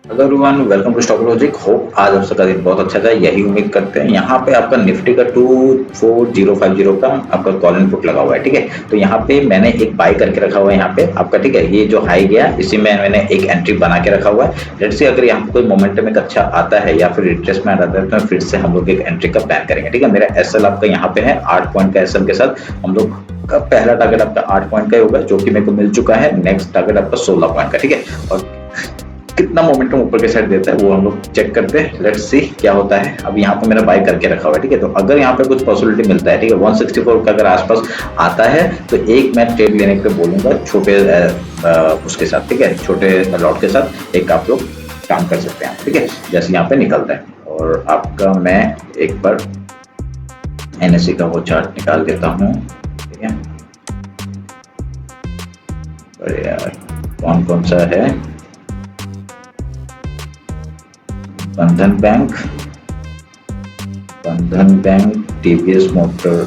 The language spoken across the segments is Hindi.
Hello everyone, welcome to Stock Logic. Hope आज आप सबका दिन बहुत अच्छा जाए, यही उम्मीद करते हैं। यहाँ पे आपका निफ्टी का 24050 का आपका कॉल इनपुट लगा हुआ है, ठीक है। तो यहाँ पे मैंने एक बाय करके रखा हुआ है यहाँ पे आपका, ठीक है। ये जो हाई गया इसी में मैंने एक एंट्री बना के रखा हुआ है। लेट्स से अगर यहाँ पे कोई मोमेंटम एक अच्छा आता है या फिर रिट्रेसमेंट आता है तो फिर से हम लोग एक एंट्री का प्लान करेंगे, ठीक है। मेरा एसएल आपका यहाँ पे है 8 पॉइंट का एसएल के साथ हम लोग का पहला टारगेट आपका 8 पॉइंट का होगा, जो कि मेरे को मिल चुका है। नेक्स्ट टारगेट आपका 16 पॉइंट का, ठीक है। और कितना मोमेंटम ऊपर के साइड देता है वो हम लोग चेक करते हैं। लेट्स सी क्या होता है। अब यहाँ पे मेरा बाय करके रखा हुआ है, ठीक है। तो अगर यहाँ पे कुछ पॉसिबिलिटी मिलता है, ठीक है, 164 का अगर आसपास आता है तो एक मैं ट्रेड लेने के बोलूंगा छोटे उसके साथ, ठीक है, छोटे लॉट के साथ एक आप लोग काम कर सकते हैं, ठीक है, जैसे यहाँ पे निकलता है। और आपका मैं एक बार एनएससी का वो चार्ट निकाल देता हूँ, ठीक है। अरे यार, कौन कौन सा है? बंधन बैंक, टीवीएस मोटर,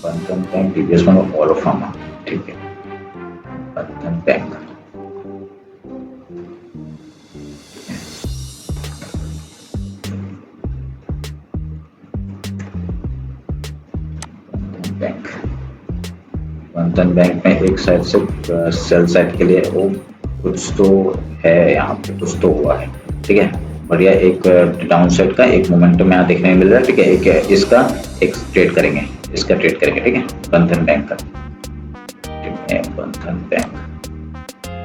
बंधन बैंक, टीवीएस मोटर, ऑलोफार्मा, ठीक है। बंधन बैंक, बंधन बैंक में एक साइड से सेल साइड के लिए वो कुछ तो है, यहाँ पे कुछ तो हुआ है, ठीक है। बढ़िया, एक डाउन साइड का एक मोमेंटम यहाँ देखने में मिल रहा है, ठीक है। एक इसका एक ट्रेड करेंगे, इसका ट्रेड करेंगे, ठीक है, बंधन बैंक का, ठीक है। बंधन बैंक,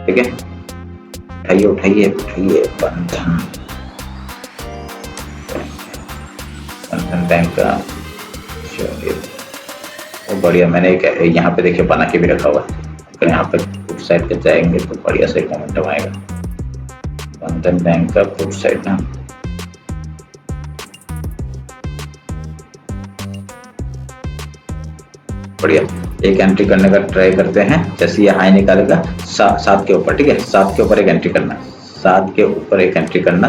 ठीक है। उठाइए उठाइए उठाइए, बंधन बैंक का। चलिए, वो बढ़िया, मैंने एक यहाँ पे देखिए बना के भी रखा हुआ है। अगर यहाँ पे फुट साइड पे जाएंगे तो बढ़िया से एक मोमेंटम आएगा। बंधन बैंक का फुट साइड ना, बढ़िया, एक एंट्री करने का ट्राई करते हैं। जैसे ये हाई निकालेगा 7 के ऊपर, ठीक है, 7 के ऊपर एक एंट्री करना, 7 के ऊपर एक एंट्री करना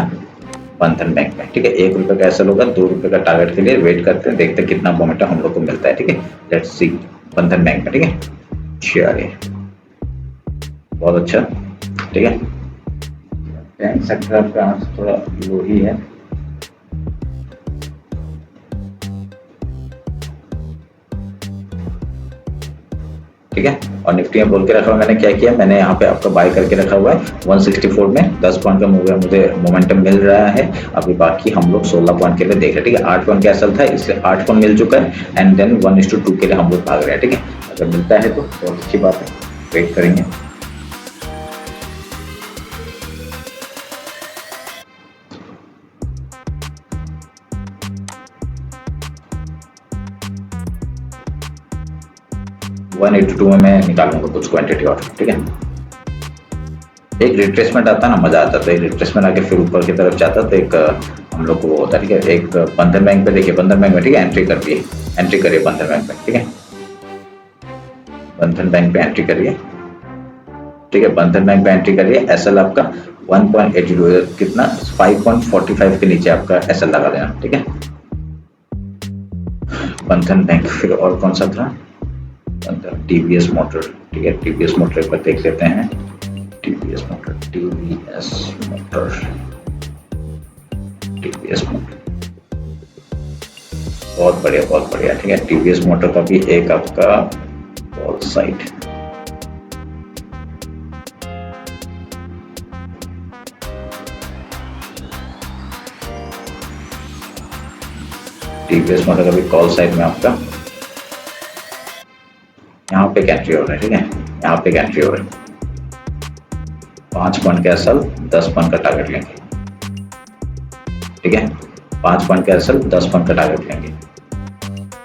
बंधन बैंक में, ठीक है। 1 रुपए का एसएल होगा, 2 रुपए का टारगेट के लिए वेट करते हैं, देखते हैं कितना मोमेंटम हम लोग को मिलता है, ठीक है। लेट्स सी बंधन बैंक में, ठीक है। चलिए, बहुत अच्छा, ठीक है। बैंक सेक्टर आपका थोड़ा लो ही है, ठीक है। और निफ्टी में बोल के रखा हुआ मैंने, क्या किया मैंने यहाँ पे आपका बाय करके रखा हुआ है 164 में 10 पॉइंट का मुझे मोमेंटम मिल रहा है। अभी बाकी हम लोग 16 पॉइंट के लिए देख रहे हैं, ठीक है। 8 पॉइंट का एसएल था, इसलिए 8 पॉइंट मिल चुका है एंड देन 1:2 के लिए हम लोग भाग रहे हैं, ठीक है। अगर मिलता है तो बहुत अच्छी बात है, वेट करेंगे। वन 182 में मैं निकालूंगा कुछ क्वांटिटी और, ठीक है। एक रिट्रेसमेंट आता ना, मजा आता, तो एक रिट्रेसमेंट आके फिर ऊपर की तरफ जाता तो एक हम लोग को वो होता है, ठीक है। एक बंधन बैंक पे देखिए, बंधन बैंक में, ठीक है, एंट्री कर दिए, एंट्री करिए बंधन बैंक पे, ठीक है। बंधन बैंक पे एंट्री करिए, ठीक है। बंधन बैंक पे एंट्री करिए। एसएल आपका 1.80, कितना 5.45 के नीचे आपका एसएल लगा देना, ठीक है। बंधन बैंक, फिर और कौन सा था? टीवीएस मोटर, ठीक है। टीवीएस मोटर एक बार देख लेते हैं। TVS motor, TVS motor, TVS motor, बहुत बढ़िया बहुत बढ़िया, ठीक है। टीवीएस मोटर का भी एक आपका कॉल साइट, टीवीएस मोटर का भी कॉल साइट में आपका यहाँ पे एंट्री हो रहा है, ठीक है। यहाँ पे एंट्री हो रहा है, 5 पॉइंट का एसएल, 10 पॉइंट का टारगेट लेंगे, ठीक है। 5 पॉइंट का एसएल, 10 पॉइंट का टारगेट लेंगे,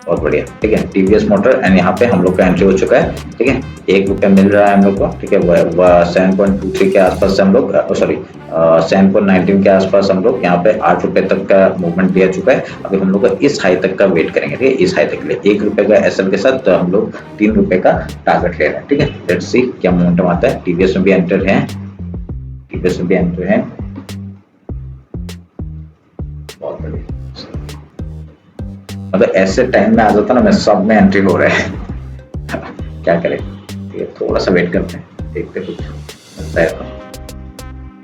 बहुत बढ़िया, ठीक है। टीवीएस मोटर एंड यहाँ पे हम लोग का एंट्री हो चुका है, ठीक है। 1 रुपया मिल रहा है हम लोग को, ठीक है। 7.23 के आसपास से हम लोग, सॉरी 7.19 के आसपास हम लोग यहाँ पे 8 रुपए तक का मूवमेंट दिया चुका है। अभी हम लोग इस हाई तक का वेट करेंगे, ठीक है। इस हाई तक के लिए 1 रुपए का एसएल के साथ तो हम लोग 3 रुपए का टारगेट ले रहे हैं, ठीक है। लेट्स सी क्या मोमेंटम आता है। टीवीएस में भी एंटर है, टीवीएस में भी एंटर है, बहुत बढ़िया। मतलब ऐसे टाइम में आ जाता ना, मैं सब में एंट्री हो रहा है क्या करें, थोड़ा सा वेट करते हैं, देखते कुछ मिलता है तो।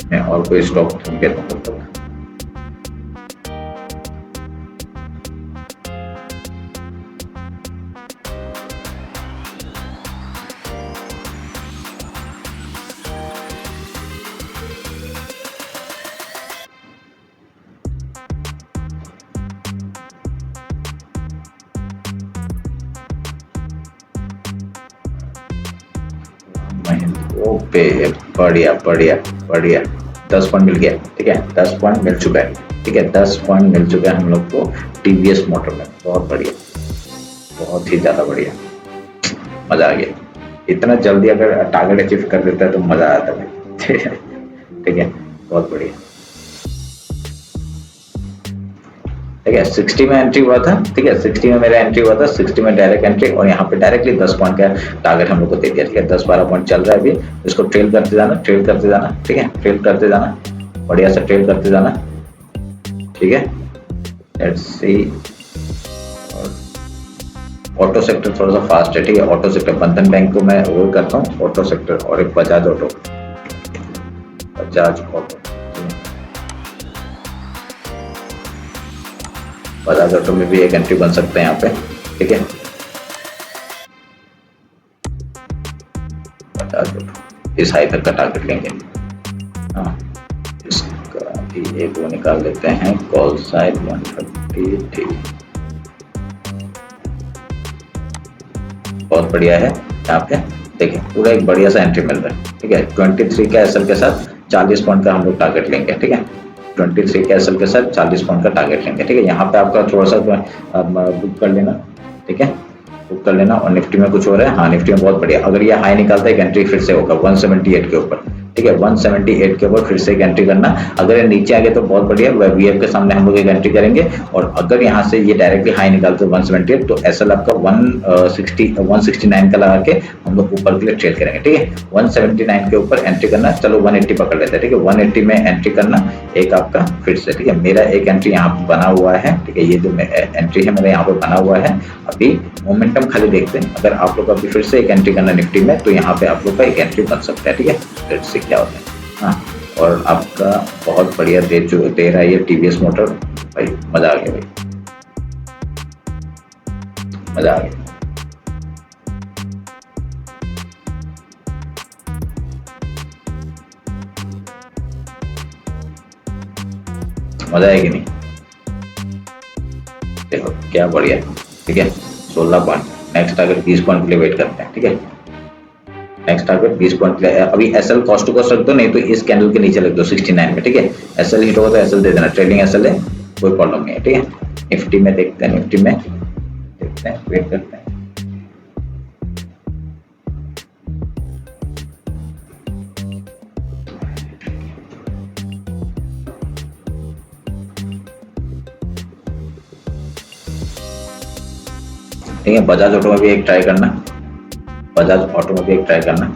मैं और कोई स्टॉक कहता हूँ तब तक। ओके, बढ़िया बढ़िया बढ़िया। 10 पॉइंट मिल गया, ठीक है, 10 पॉइंट मिल चुका है, ठीक है, 10 पॉइंट मिल चुका है हम लोग को टीवीएस मोटर में। बहुत बढ़िया, बहुत ही ज्यादा बढ़िया, मजा आ गया। इतना जल्दी अगर टारगेट अचीव कर देता है तो मजा आता है भाई। ठीक है, बहुत बढ़िया। ठीक है, 60 में एंट्री हुआ था, ठीक है, 60 में मेरा एंट्री हुआ था, 60 में डायरेक्ट एंट्री, और यहाँ पे डायरेक्टली 10 पॉइंट का टारगेट हम लोग को दे दिया, ठीक है, 10-12 पॉइंट चल रहा है अभी। इसको ट्रेल करते जाना, ट्रेल करते जाना, ठीक है, ट्रेल करते जाना, बढ़िया से ट्रेल करते जाना, ठीक है। लेट्स सी, ऑटो सेक्टर थोड़ा सा फास्ट है, ठीक है, ऑटो सेक्टर बंधन बैंक को मैं वो करता हूँ, ऑटो सेक्टर, और एक Bajaj auto, Bajaj auto, Bajaj auto में भी एक एंट्री बन सकता है यहाँ पे, ठीक है। बजाज ऑटो इस हाई तक का टारगेट लेंगे। हाँ, इसका भी एक वो निकाल लेते हैं, कॉल साइड 130, ठीक, बहुत बढ़िया है। यहाँ पे देखिए पूरा एक बढ़िया सा एंट्री मिल रहा है, ठीक है, 23 का एसएल के साथ 40 पॉइंट का हम लोग टारगेट लेंगे, ठीक है, 23 के एसएल के साथ 40 पॉइंट का टारगेट लेंगे, ठीक है। यहाँ पे आपका थोड़ा सा बुक कर लेना, ठीक है, बुक कर लेना। और निफ्टी में कुछ हो रहा है, हाँ निफ्टी में बहुत बढ़िया, अगर ये हाई निकालता है एक एंट्री फिर से होगा 178 के ऊपर, ठीक है, 178 के ऊपर फिर से एक एंट्री करना। अगर ये नीचे आ गए तो बहुत बढ़िया, वीएफ के सामने हम लोग एक एंट्री करेंगे, और अगर यहाँ से ये डायरेक्टली हाई निकालते 178 तो एसएल आपका 169 का लगा के हम लोग ऊपर के लिए ट्रेड करेंगे, ठीक है। 179 के ऊपर एंट्री करना, चलो 180 पकड़ लेते हैं, ठीक है, 180 में एंट्री करना एक आपका फिर से, ठीक है। मेरा एक एंट्री यहाँ पे बना हुआ है, ठीक है, ये जो एंट्री है मेरा यहाँ पे बना हुआ है। अभी मोमेंटम खाली देखते हैं, अगर आप लोग अभी फिर से एक एंट्री करना निफ्टी में तो यहाँ पे आप लोग का एक एंट्री बन सकता है, ठीक है, लेट्स सी क्या होता है। हाँ, और आपका बहुत बढ़िया दे रहा है ये टीवीएस मोटर भाई, मजा आ गया भाई, मजा आ गया। मजा है कि नहीं, देखो क्या बढ़िया, ठीक है, 16 पॉइंट, नेक्स्ट टारगेट 20 पॉइंट के लिए वेट करते हैं, ठीक है, नेक्स्ट टारगेट 20 पॉइंट के लिए। अभी एसएल कॉस्ट टू कॉस्ट रख दो, नहीं तो इस कैंडल के नीचे रख दो 69 में, ठीक है, एसएल हिट होगा तो एसएल दे देना, ट्रेडिंग एसएल है, कोई प्रॉब्लम नहीं है, ठीक है। निफ्टी में देखते हैं, निफ्टी में देखते हैं, वेट करते हैं। ठीक है, बजाज ऑटो में भी एक ट्राई करना, बजाज ऑटो में भी एक ट्राई करना।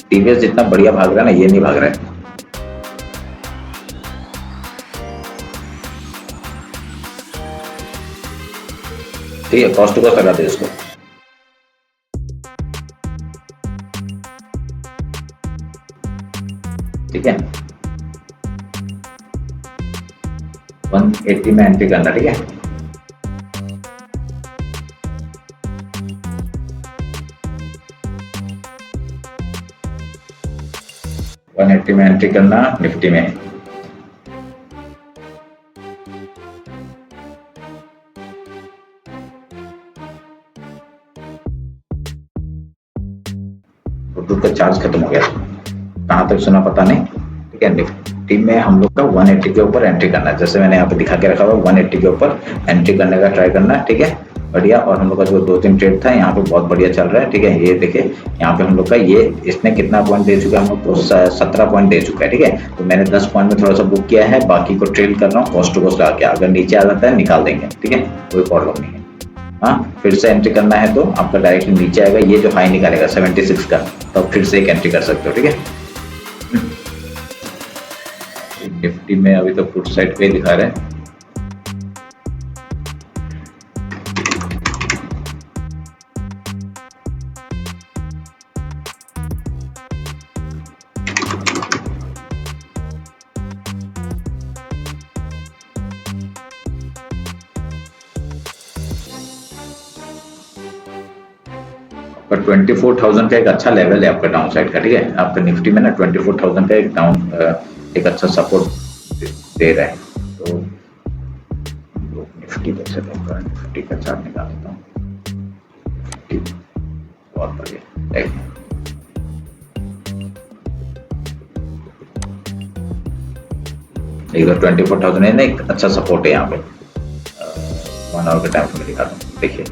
टीवीएस जितना बढ़िया भाग रहा है ना, ये नहीं भाग रहा है। ठीक है, कॉस्ट टू कॉस्ट लगा दे इसको, ठीक है, 180 में एंट्री करना, ठीक है, में एंट्री करना निफ्टी में। ब्लूटूथ का चार्ज खत्म हो गया, कहां तक सुना पता नहीं, ठीक है। निफ्टी में हम लोग का 180 के ऊपर एंट्री करना है, जैसे मैंने यहाँ पे दिखा के रखा हुआ 180 के ऊपर एंट्री करने का ट्राई करना, ठीक है, बढ़िया। और हम लोग का जो 2-3 ट्रेड था यहाँ पे बहुत बढ़िया चल रहा है, ठीक है, ये देखिए यहाँ पे हम लोग का ये इसने कितना पॉइंट दे चुका है, हम लोग को 17 पॉइंट दे चुका है, ठीक है। तो मैंने 10 पॉइंट में थोड़ा सा बुक किया है, बाकी को ट्रेल कर रहा हूँ कॉस्ट टू कॉस्ट आके, अगर नीचे आ जाता है निकाल देंगे, ठीक है, कोई प्रॉब्लम नहीं है। हाँ, फिर से एंट्री करना है तो आपका डायरेक्टली नीचे आएगा, ये जो हाई निकालेगा 76 का, तो आप फिर से एक एंट्री कर सकते हो, ठीक है। निफ्टी में अभी तो फुट साइड पे दिखा रहे हैं, आपका 24,000 का एक अच्छा लेवल है आपका डाउन साइड का, ठीक है। आपका निफ्टी में ना 24,000 का एक एक अच्छा सपोर्ट दे रहा है। तो निफ्टी पे चलेगा, निफ्टी का चार्ट निकाल लेता हूँ। बहुत बढ़िया, देखिए इधर 24,000 है ना, एक अच्छा सपोर्ट है यहाँ पे। 1 आवर के टाइम फ्रेम दिखा दूँ, देखिए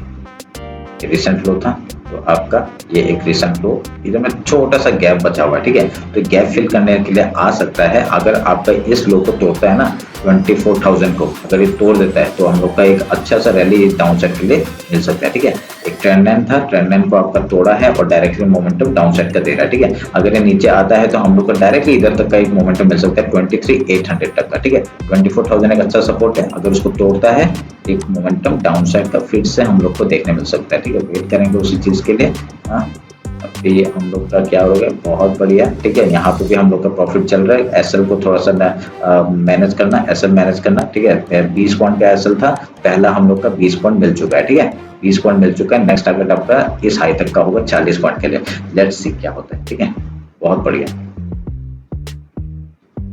रिसेंट लो था, तो आपका ये एक रिसेंट लो, इधर में छोटा सा गैप बचा हुआ है, ठीक है। तो गैप फिल करने के लिए आ सकता है, अगर आपका इस लो को तोड़ता है ना 24,000 को, अगर ये तोड़ देता है तो हम लोग का एक अच्छा सा रैली डाउन साइड के लिए मिल सकता है, ठीक है। एक ट्रेंड लाइन था, ट्रेंड लाइन को आपका तोड़ा है और डायरेक्टली मोमेंटम डाउन साइड का दे रहा है, ठीक है। अगर ये नीचे आता है तो हम लोग को डायरेक्टली इधर तक का एक मोमेंटम मिल सकता है 23,800 तक का, ठीक है। 24,000 एक अच्छा सपोर्ट है, अगर उसको तोड़ता है एक मोमेंटम डाउन साइड का फिर से हम लोग को देखने मिल सकता है, ठीक है। वेट करेंगे उसी चीज के लिए। हाँ, अभी हम लोग का क्या हो गया, बहुत बढ़िया, ठीक है। यहाँ पे भी हम लोग का प्रॉफिट चल रहा है। एसएल को थोड़ा सा मैनेज करना, एसएल मैनेज करना, ठीक है। 20 पॉइंट का एसएल था, पहला हम लोग का 20 पॉइंट मिल चुका है, ठीक है। 20 पॉइंट मिल चुका है। नेक्स्ट टारगेट आपका इस हाई तक का होगा 40 पॉइंट के लिए। लेट्स सी क्या होता है, ठीक है। बहुत बढ़िया,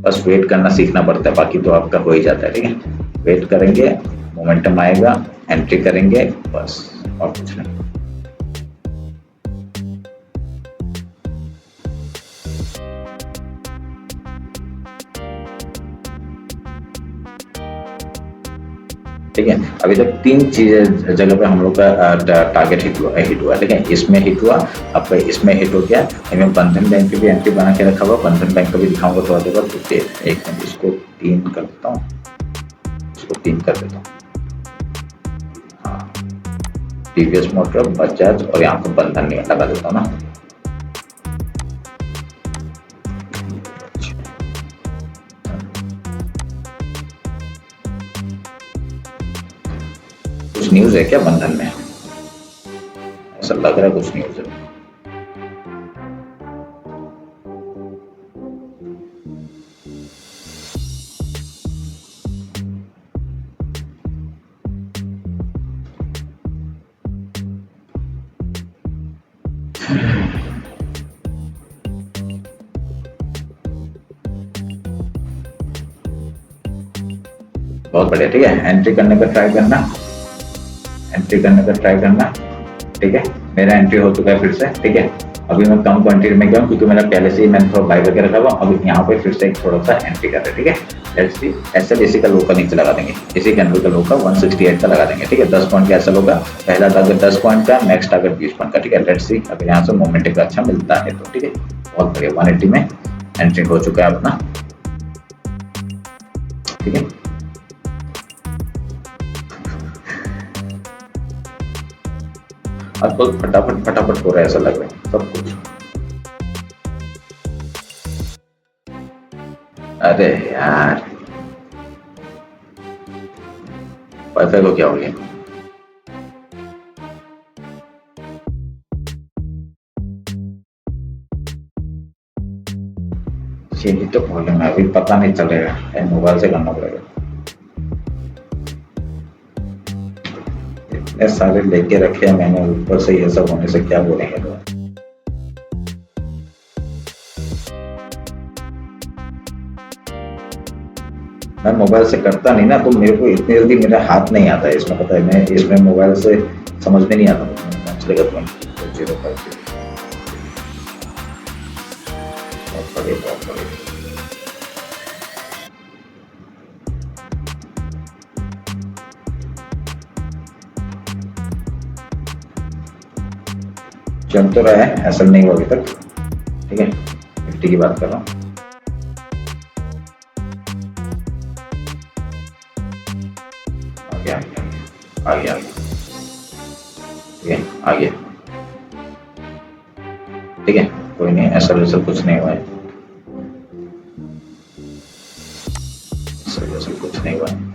बस वेट करना सीखना पड़ता है, बाकी तो आपका हो ही जाता है, ठीक है। वेट करेंगे, मोमेंटम आएगा, एंट्री करेंगे, बस और कुछ नहीं। ठीक है, अभी तक 3 चीजें जगह पे हम लोग का टारगेट हिट हुआ, ठीक है। इसमें हिट हुआ, आपका इसमें हिट हो गया। मैं बंधन बैंक की भी एंट्री बना के रखा हुआ, बंधन बैंक का भी दिखाऊंगा थोड़ा देर बाद। तो एक मिनट, इसको 3 कर देता हूँ, इसको 3 कर देता हूँ। हाँ, टीवीएस मोटर, बजाज और यहाँ पर बंधन लगा देता हूँ ना। कुछ न्यूज है क्या बंधन में? ऐसा लग रहा है कुछ न्यूज है। बहुत बढ़िया, ठीक है। एंट्री करने का ट्राई करना, एंट्री करने का ट्राई करना, ठीक है। मेरा एंट्री हो चुका है फिर से, ठीक है। अभी मैं कम क्वांटिटी में गया हूँ क्योंकि मेरा पहले से ही मैंने थोड़ा बाय करके रखा हुआ। अभी यहाँ पे फिर से एक थोड़ा सा एंट्री कर रहे हैं, ठीक है। लेट्स सी, एसएल इसी का लो का नीचे लगा देंगे, इसी कैंडल का लो का 168 का लगा देंगे, ठीक है। 10 पॉइंट का एसएल होगा, पहला टारगेट 10 पॉइंट का, नेक्स्ट टारगेट 20 पॉइंट का, ठीक है। लेट्स सी अगर यहाँ से मोमेंट का अच्छा मिलता है तो, ठीक है। बहुत बढ़िया, 180 में एंट्री हो चुका है अपना, ठीक है। अब तो फटाफट फटाफट हो रहा है, ऐसा लग रहा है सब कुछ। अरे यार, वाईफाई को क्या हो गया? यही तो प्रॉब्लम है, अभी पता नहीं चलेगा, मोबाइल से करना पड़ेगा। इतने सारे लेके रखे हैं मैंने, ऊपर से ये सब होने से क्या बोलेंगे लोग। मैं मोबाइल से करता नहीं ना, तो मेरे को इतनी जल्दी मेरा हाथ नहीं आता है इसमें, पता है। मैं इसमें मोबाइल से समझ में नहीं आता चलेगा। 0.50 बहुत बढ़िया, बहुत बढ़िया। चल तो रहा है, ऐसा नहीं हुआ अभी तक, ठीक है। निफ्टी की बात कर रहा हूँ। आगे आगे आगे, ठीक है, आगे, ठीक है। कोई नहीं, ऐसा वैसा कुछ नहीं हुआ है, ऐसा वैसा कुछ नहीं हुआ है।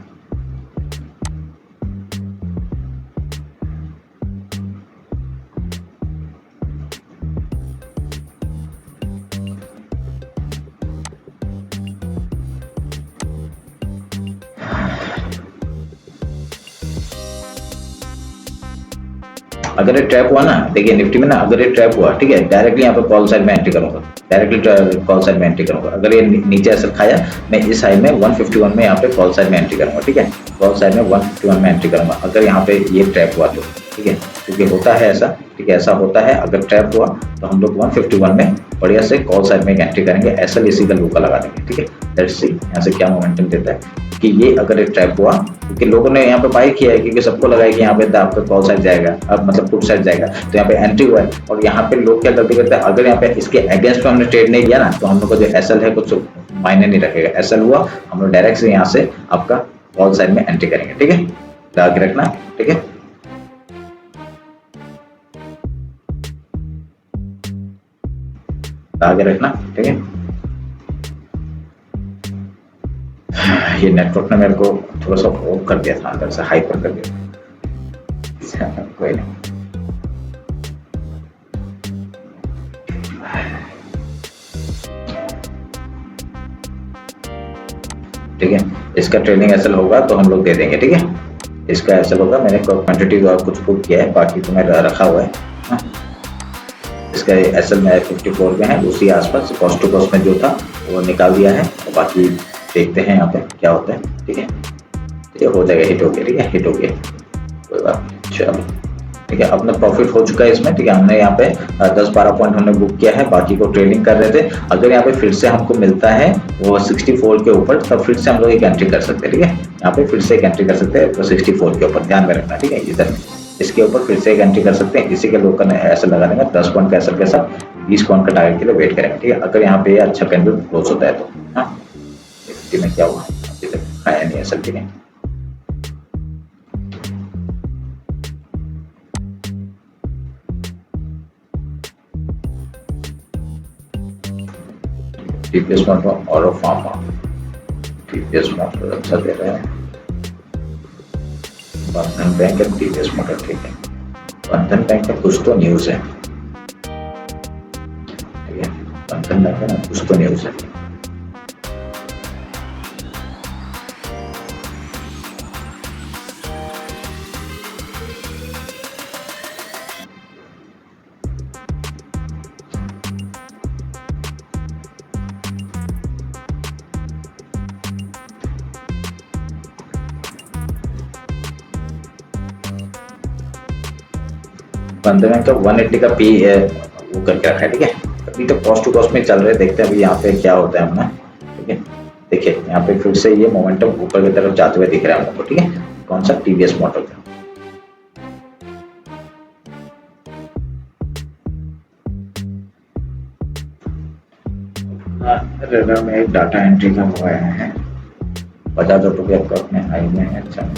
अगर ये ट्रैप हुआ ना, देखिए निफ्टी में ना अगर ये ट्रैप हुआ, ठीक है, डायरेक्टली यहाँ पे कॉल साइड में एंट्री करूंगा, डायरेक्टली कॉल साइड में एंट्री करूंगा। अगर ये नीचे ऐसा खाया, मैं इस साइड में 151 में यहाँ पे कॉल साइड में एंट्री करूंगा, ठीक है, कॉल साइड में 151 में एंट्री करूंगा अगर यहाँ पे ये ट्रैप हुआ तो, ठीक है, क्योंकि होता है ऐसा, ठीक है, ऐसा होता है। अगर ट्रैप हुआ तो हम लोग 151 में बढ़िया से कॉल साइड में एंट्री करेंगे, एसएल इसी का लोका लगा देंगे, ठीक है। लेट्स सी यहाँ से क्या मोमेंटम देता है कि ये अगर एक ट्रैप हुआ, क्योंकि लोगों ने यहाँ पे बाई किया है, क्योंकि सबको लगा है कि यहाँ पे आपका कॉल साइड जाएगा, अब मतलब पुट साइड जाएगा, तो यहाँ पे एंट्री हुआ है। और यहाँ पे लोग क्या गलती करते हैं, अगर यहाँ पे इसके अगेंस्ट में हमने ट्रेड नहीं किया ना, तो हम लोग का जो एसएल है कुछ मायने नहीं रखेगा। एसएल हुआ, हम लोग डायरेक्ट से यहाँ से आपका कॉल साइड में एंट्री करेंगे, ठीक है, आगे रखना, ठीक है। आगे रखना, ठीक है। ये नेटवर्क ने मेरे को थोड़ा सा ऑफ कर दिया था, अंदर से हाइपर कर दिया, कोई नहीं। ठीक है, इसका ट्रेडिंग एसएल होगा तो हम लोग दे देंगे, ठीक है, इसका एसएल होगा। मैंने क्वांटिटी कुछ बुक किया है, बाकी तो मेरा रखा हुआ है। हाँ? इसका एसएल में 54 में है, उसी आसपास कॉस्ट टू कॉस्ट में जो था वो निकाल दिया है, और बाकी देखते हैं यहाँ पे क्या होता है, ठीक है। ये हो जाएगा, हिट हो गया, ठीक है, हिट हो गया, कोई बात नहीं, चलो ठीक है। अपना प्रॉफिट हो चुका है इसमें, ठीक है। हमने यहाँ पे 10-12 पॉइंट हमने बुक किया है, बाकी को ट्रेडिंग कर रहे थे। अगर यहाँ पे फिर से हमको मिलता है वो 64 के ऊपर, तब फिर से हम लोग एक एंट्री कर सकते हैं, ठीक है। यहाँ पे फिर से एक एंट्री कर सकते हैं 64 के ऊपर, ध्यान में रखना, ठीक है। इधर इसके ऊपर फिर से एक एंट्री कर सकते हैं, इसी के लोग का ऐसा लगा देंगे 10 पॉइंट का एसएल के साथ 20 पॉइंट का टारगेट के लिए वेट करेंगे, ठीक है। अगर यहाँ पे अच्छा कैंडल क्लोज होता है तो, हाँ, में क्या हुआ, अभी तक आया नहीं एसएल, ठीक है। टीपीएस मॉडल और फार्मा, टीपीएस मॉडल अच्छा दे रहा है, बंधन बैंक है, टीपीएस मॉडल, ठीक है। बंधन बैंक में कुछ तो न्यूज है, ठीक है, बंधन बैंक है ना, कुछ तो न्यूज है। बंधन बैंक का 180 का पी वो करके रखा है, ठीक है। अभी तो कॉस्ट टू कॉस्ट में चल रहे, देखते हैं अभी यहाँ पे क्या होता है अपना, ठीक है। देखिए यहाँ पे फिर से ये मोमेंटम ऊपर की तरफ जाते हुए दिख रहा है हमको, ठीक है। कौन सा, टीवीएस मॉडल का। रेलर में एक डाटा एंट्री का हुआ है, 50 रुपये आपका अपने हाई में है, अच्छा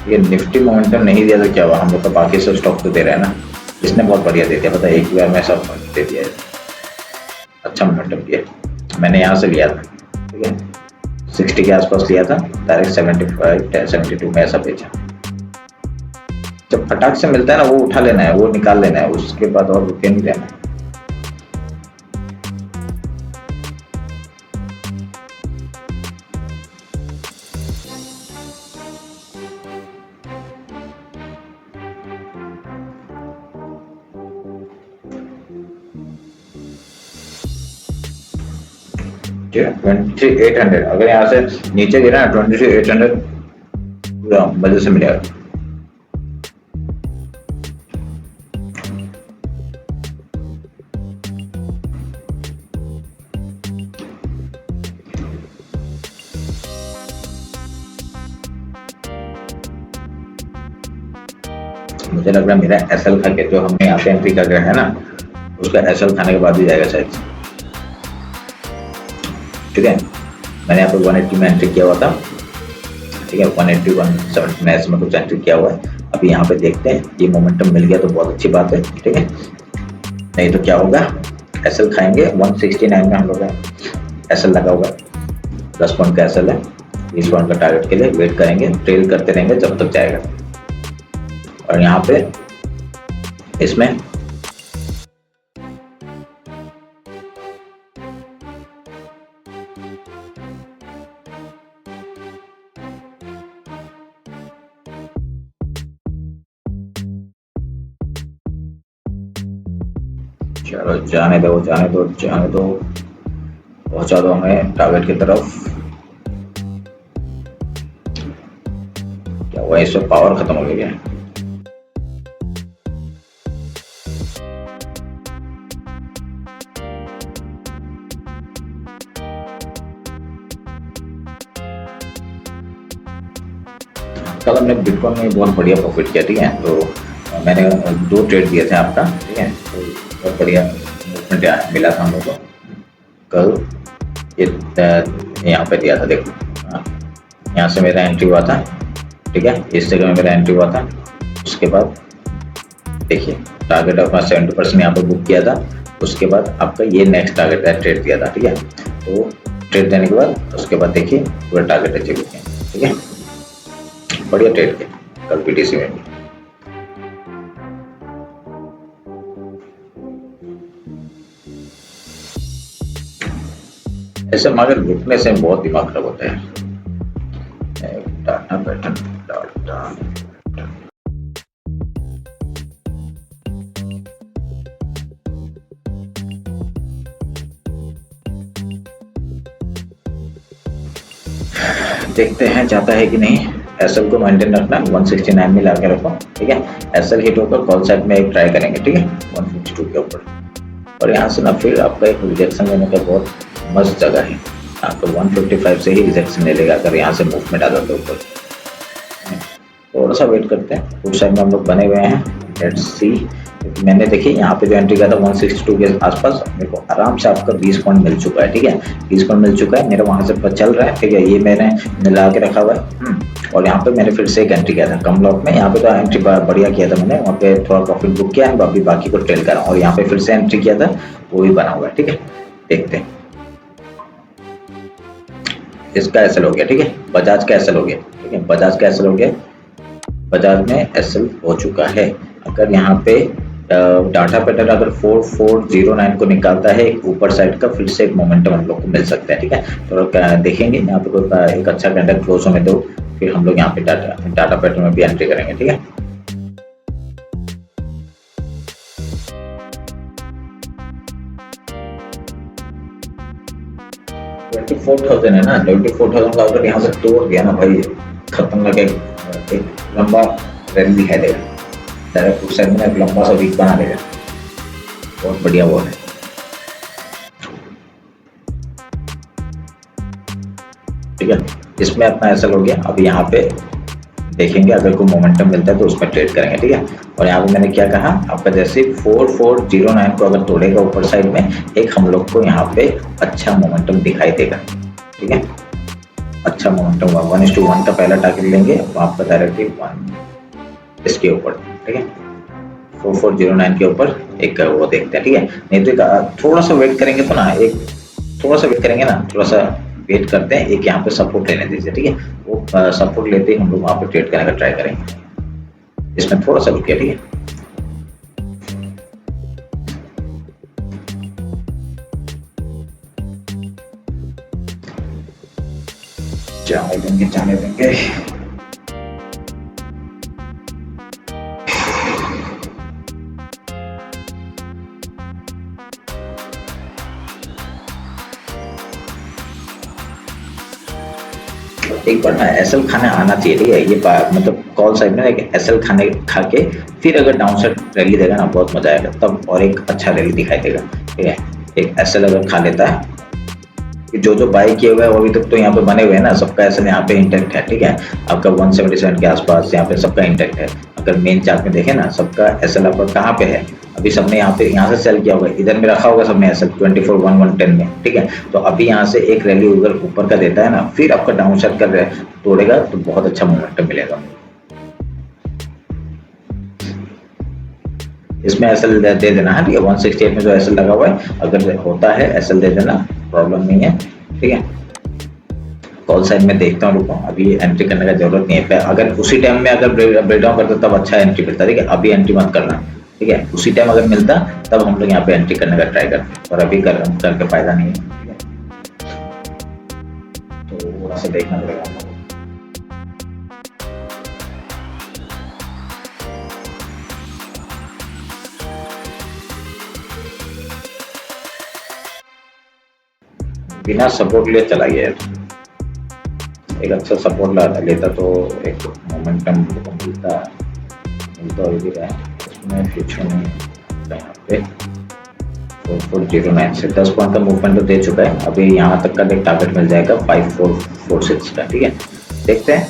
ये निफ्टी मोमेंटम नहीं दिया तो क्या हुआ, हम लोग तो बाकी सब स्टॉक तो दे रहे हैं ना। इसने बहुत बढ़िया दे दिया, पता है, एक ही बार में सब दे दिया है, अच्छा मोमेंटम दिया। मैंने यहाँ से लिया था, ठीक है, 60 के आसपास लिया था, डायरेक्ट 75 72 में ऐसा बेचा। जब फटाक से मिलता है ना, वो उठा लेना है, वो निकाल लेना है, उसके बाद और रुके नहीं रहना है। ठीक है, 23,800 अगर यहाँ से नीचे गिरा ना 23,800 पूरा मजे से मिलेगा। मुझे लग रहा है मेरा एसएल खा के जो हमने यहाँ पे एंट्री कर रहे हैं ना, उसका एसएल खाने के बाद ही जाएगा शायद, ठीक है। मैंने यहाँ पे 180 में एंट्री किया हुआ था, ठीक है, 180 170 में ऐसे में कुछ एंट्री किया हुआ है। अभी यहाँ पे देखते हैं, ये मोमेंटम मिल गया तो बहुत अच्छी बात है, ठीक है। नहीं तो क्या होगा, एसएल खाएंगे 169 में हम लोग एसएल लगा होगा, 10 पॉइंट का एसएल है, 20 पॉइंट का टारगेट के लिए वेट करेंगे, ट्रेल करते रहेंगे जब तक जाएगा। और यहाँ पे इसमें चलो जाने दो जाने दो जाने दो, पहुंचा दो हमें टारगेट की तरफ। क्या हुआ, इसमें पावर खत्म हो गया है। कल हमने बिटकॉइन में बहुत बढ़िया प्रॉफिट किया, ठीक है। तो मैंने 2 ट्रेड दिए थे आपका, ठीक है। तो बहुत बढ़िया मूवमेंट मिला था हम लोग को कल। ये यहाँ पे दिया था, देखो यहाँ से मेरा एंट्री हुआ था, ठीक है। इस जगह में मेरा एंट्री हुआ था। उसके बाद देखिए टारगेट अपना 70% यहाँ पे बुक किया था। उसके बाद आपका ये नेक्स्ट टारगेट है ट्रेड दिया था, ठीक है। तो ट्रेड देने के बाद उसके बाद देखिए पूरा टारगेट अचीव किया, ठीक है। बढ़िया ट्रेड किया कल बीटीसी में भी। ऐसे मार्केट रुकने से बहुत दिमाग खराब होता है। डाटा पैटर्न, डाटा देखते हैं जाता है कि नहीं। एसएल को मेंटेन रखना, 169 में ला के रखो, ठीक है। एसएल हिट होकर कॉल साइड में एक ट्राई करेंगे, ठीक है, 152 के ऊपर। और यहाँ से ना फिर आपका एक रिजेक्शन लेने का बहुत मस्त जगह है। आपको 155 से ही रिजेक्शन ले लेगा अगर यहाँ से मूवमेंट आ जाता है ऊपर। थोड़ा सा वेट करते हैं, उस साइड में हम लोग बने हुए हैं। लेट्स सी, मैंने देखिए यहाँ पे जो एंट्री किया था 162 के आसपास, मेरे को आराम से आपका 20 पॉइंट मिल चुका है, ठीक है। 20 पॉइंट मिल चुका है मेरा, वहां से चल रहा है, ठीक है। ये मैंने मिला के रखा हुआ है। और यहाँ पे मैंने फिर से एक एंट्री किया था कम लॉट में। यहाँ पे तो एंट्री बढ़िया किया था मैंने, वहाँ पे थोड़ा प्रॉफिट बुक किया है, अभी बाकी को ट्रेल कर रहा हूँ। और यहाँ पे फिर से एंट्री किया था, वो भी बना हुआ है, ठीक है। देखते हैं, इसका एसएल हो गया, ठीक है। बजाज का एसएल हो गया, ठीक है। बजाज का एसएल हो गया, बजाज में एसएल हो चुका है। अगर यहाँ पे डाटा पैटर्न अगर 4409 को निकालता है ऊपर साइड का, फिर से एक मोमेंटम हम लोग को मिल सकता है, ठीक है। तो देखेंगे यहाँ पे कोई एक अच्छा कैंडल क्लोज होने दो, फिर हम लोग यहाँ पे डाटा पैटर्न में भी एंट्री करेंगे, ठीक है। $24,000 है ना, 24,000 का अगर यहाँ से तोड़ दिया ना भाई, खत्म लगे, एक लंबा रैली दिखाई देगा। डायरेक्ट उस साइड में एक लंबा सा वीक बना देगा, बहुत बढ़िया वो है, ठीक है। इसमें अपना एसएल हो गया। अब यहाँ पे देखेंगे अगर कोई मोमेंटम मिलता है तो उसमें ट्रेड करेंगे, ठीक है। और यहाँ पे मैंने क्या कहा आपका, जैसे 4409 को अगर तोड़ेगा ऊपर साइड में, एक हम लोग को यहाँ पे अच्छा मोमेंटम दिखाई देगा, ठीक है। अच्छा मोमेंटम हुआ, 1:1 का पहला टारगेट लेंगे आपका डायरेक्टली 1 इसके ऊपर, ठीक है। 4409 के ऊपर एक वो देखते हैं, ठीक है। नहीं तो थोड़ा सा वेट करेंगे तो ना, एक थोड़ा सा वेट करेंगे ना, थोड़ा सा वेट करते हैं, एक यहाँ पे सपोर्ट लेने दीजिए, ठीक है। वो सपोर्ट लेते ही हम लोग वहाँ पे ट्रेड करने का ट्राई करेंगे। इसमें थोड़ा सा रुकिए, ठीक है। जाने देंगे। एक बार ना एसएल खाने आना चाहिए, ठीक है। ये मतलब कॉल साइड में एक एसएल खाने खा के फिर अगर डाउन साइड रैली देगा ना, बहुत मजा आएगा तब, और एक अच्छा रैली दिखाई देगा, ठीक है। एक एसएल अगर खा लेता है, जो बाई किए हुए हैं वो अभी तक तो यहाँ पे बने हुए हैं ना, सबका एसएल यहाँ पे इंटेक्ट है, ठीक है। आपका 177 के आसपास यहाँ पे सबका इंटेक्ट है। अगर मेन चार्ट में देखें ना, सबका एसएल आपका कहाँ पे है, अभी सबने यहाँ से सेल किया होगा, इधर में रखा होगा सबने एसएल 24,110 में, ठीक है। तो अभी यहाँ से एक रैली अगर ऊपर का देता है ना, फिर आपका डाउन साइड कर तोड़ेगा तो बहुत अच्छा मोमेंटम मिलेगा। इसमें एसएल दे देना है, ठीक है। 168 में जो एसएल लगा हुआ है, अगर होता है एसएल दे देना, प्रॉब्लम नहीं है, ठीक है। कॉल साइड में देखता हूँ, रुको अभी एंट्री करने का जरूरत नहीं है। अगर उसी टाइम में अगर ब्रेक डाउन करता तब अच्छा एंट्री मिलता, ठीक है। अभी एंट्री मत करना, ठीक है। उसी टाइम अगर मिलता तब हम लोग यहाँ पे एंट्री करने का ट्राई करते, और अभी करके फायदा नहीं है, ठीक है। तो थोड़ा सा देखना पड़ेगा। बिना सपोर्ट लिए चला गया है। एक अच्छा सपोर्ट लेता तो एक मोमेंटम मिलता भी रहा है। इसमें फ्यूचर में यहाँ पे 4409 से 10 पॉइंट का मूवमेंट तो दे चुका है। अभी यहाँ तक का एक टारगेट मिल जाएगा 5446 का, ठीक है। देखते हैं,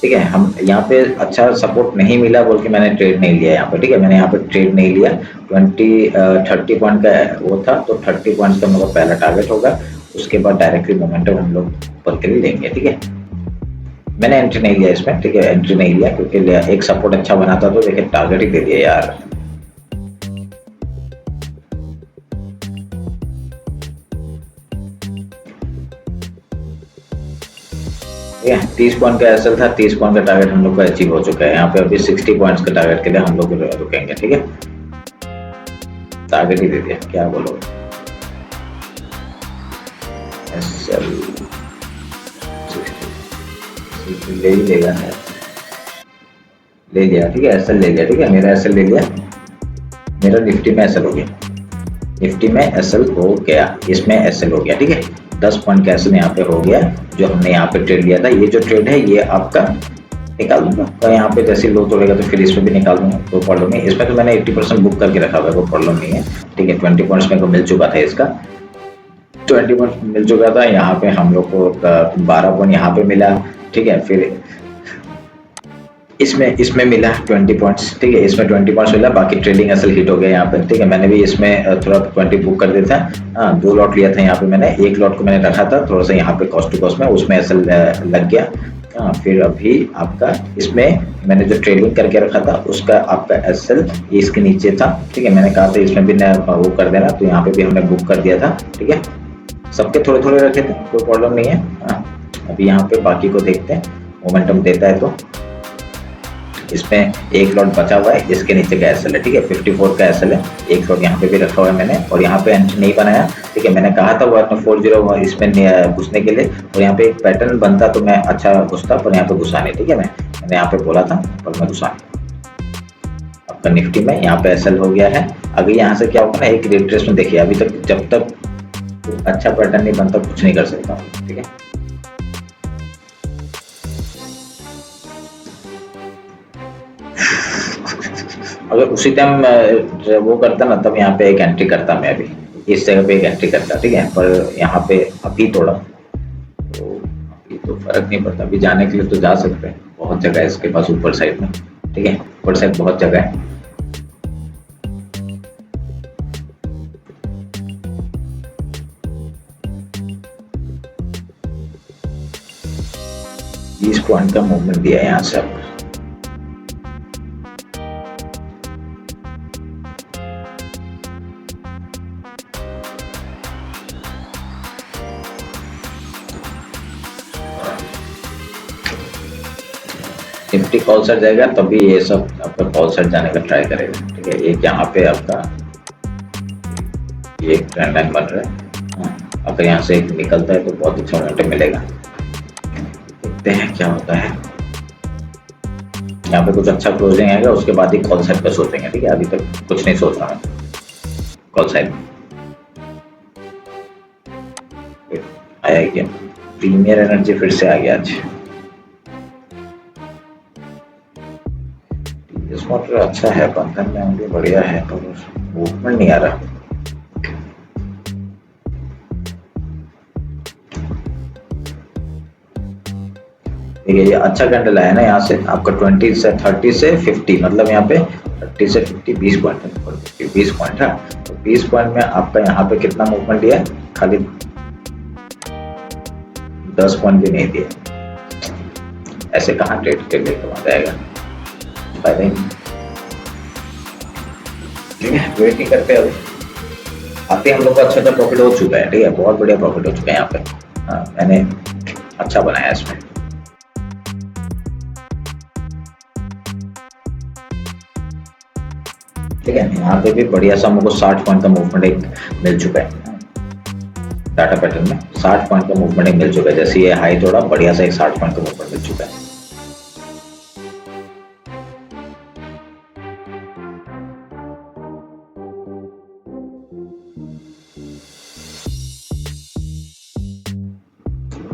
ठीक है। हम यहाँ पे अच्छा सपोर्ट नहीं मिला बोल के मैंने ट्रेड नहीं लिया यहाँ पे, ठीक है। मैंने यहाँ पे ट्रेड नहीं लिया। 30 पॉइंट का वो था, तो 30 पॉइंट का मेरा पहला टारगेट होगा। उसके बाद डायरेक्टली मोमेंटम हम लोग ऊपर के लिए लेंगे, ठीक है। मैंने एंट्री नहीं लिया इसमें, ठीक है। एंट्री नहीं लिया क्योंकि एक सपोर्ट अच्छा बना था, तो देखिए टारगेट ही दे दिया यार। ठीक है, 30 पॉइंट का एसएल था, 30 पॉइंट का टारगेट हम लोग का अचीव हो चुका है। यहाँ पे अभी 60 पॉइंट्स का टारगेट के लिए हम लोग रुकेंगे, ठीक है। टारगेट ही दे दिया, क्या बोलोगे। एसएल ले ही लेगा, ले लिया, ठीक है। एसएल ले लिया, ठीक है। मेरा एसएल ले लिया, मेरा निफ्टी में एसएल हो गया, निफ्टी में एसएल हो गया, इसमें एसएल हो गया, ठीक है। 10 पॉइंट का एसएल यहाँ पे हो गया, जो हमने यहाँ पे ट्रेड लिया था। ये जो ट्रेड है ये आपका निकाल दूंगा, तो यहाँ पे जैसे लो तोड़ेगा तो फिर इसमें भी निकाल दूंगा, कोई प्रॉब्लम नहीं। इसमें तो मैंने 80% बुक करके रखा हुआ है, कोई प्रॉब्लम नहीं है, ठीक है। 20 पॉइंट्स मेरे को मिल चुका था, इसका 20 पॉइंट मिल चुका था। यहाँ पे हम लोग को 12 पॉइंट यहाँ पे मिला, ठीक है। फिर इसमें मिला 20 पॉइंट्स, ठीक है। इसमें 20 पॉइंट्स मिला, बाकी ट्रेडिंग असल हिट हो गया यहाँ पे, ठीक है। मैंने भी इसमें थोड़ा 20 बुक कर दिया था। 2 लॉट लिया था यहाँ पे मैंने, एक लॉट को मैंने रखा था थोड़ा सा यहाँ पे कॉस्ट टू कॉस्ट में, उसमें असल लग गया। फिर अभी आपका इसमें मैंने जो ट्रेडिंग करके रखा था उसका आपका एसएल इसके नीचे था, ठीक है। मैंने कहा था इसमें भी वो कर देना, तो यहाँ पे भी हमने बुक कर दिया था, ठीक है। सबके थोड़े थोड़े रखे थे, कोई प्रॉब्लम नहीं है। अभी यहाँ पे बाकी को देखते हैं, मोमेंटम देता है तो। इसमें एक लॉट बचा हुआ है, इसके नीचे का एसएल है, ठीक है। 54 का एसएल है, एक लॉट यहाँ पे भी रखा हुआ है मैंने, और यहाँ पे एंट्री नहीं बनाया, ठीक है। मैंने कहा था 140 इसमें घुसने के लिए, और यहाँ पे एक पैटर्न बनता तो मैं अच्छा घुसता, पर यहाँ पे घुसा नहीं, ठीक है। मैंने यहाँ पे बोला था पर मैं घुसा नहीं। आपका निफ्टी में यहाँ पे एसएल हो गया है। अभी यहाँ से क्या होगा ना, एक रिट्रेसमेंट देखिए, अभी तक जब तक अच्छा पैटर्न नहीं बनता कुछ नहीं कर सकता, ठीक है। अगर उसी टाइम वो करता ना, तब यहाँ पे एक एंट्री करता, मैं अभी इस जगह पे एक एंट्री करता, ठीक है। पर यहाँ पे अभी थोड़ा तो अभी तो फर्क नहीं पड़ता। अभी जाने के लिए तो जा सकते हैं, बहुत जगह है इसके पास ऊपर साइड में, ठीक है। ऊपर साइड बहुत जगह है। बीस पॉइंट का मूवमेंट दिया है यहाँ से आपको। निफ्टी कॉल सेट जाएगा तभी ये सब आपका कॉल सेट जाने का ट्राई करेगा, ठीक है। एक यहाँ पे आपका ये एक ट्रेंड लाइन बन रहा है। अगर यहाँ से एक निकलता है तो बहुत अच्छा मोमेंटम मिलेगा। देखते हैं क्या होता है। यहाँ पे कुछ अच्छा क्लोजिंग आएगा, उसके बाद ही कॉल साइड पे सोचेंगे, ठीक है। अभी तक कुछ नहीं सोच रहा मैं कॉल साइड में। आया क्या प्रीमियर एनर्जी फिर से आ गया आज। मोटर अच्छा है, बंधन में भी बढ़िया है, पर मूवमेंट नहीं आ रहा। ठीक है, ये अच्छा कैंडल आया ना यहाँ से आपका 20 से 30 से 50, मतलब यहाँ पे 30 से 50 20 पॉइंट है, 20 पॉइंट है। तो 20 पॉइंट में आपका यहाँ पे कितना मूवमेंट दिया, खाली 10 पॉइंट भी नहीं दिया। ऐसे कहाँ ट्रेड के लिए कमा जाएगा, फायदा ही नहीं। ठीक है, वेट नहीं करते अभी। आते हम लोग को अच्छा प्रॉफिट हो चुका है, ठीक है। बहुत बढ़िया प्रॉफिट हो चुका है यहाँ पे। हाँ, मैंने अच्छा बनाया इसमें। ठीक है, यहाँ पे भी बढ़िया सा हमको 60 पॉइंट का मूवमेंट एक मिल चुका है। डाटा पैटर्न में 60 पॉइंट का मूवमेंट एक मिल चुका है। जैसे ये हाई तोड़ा, बढ़िया सा एक 60 पॉइंट का मूवमेंट मिल चुका है।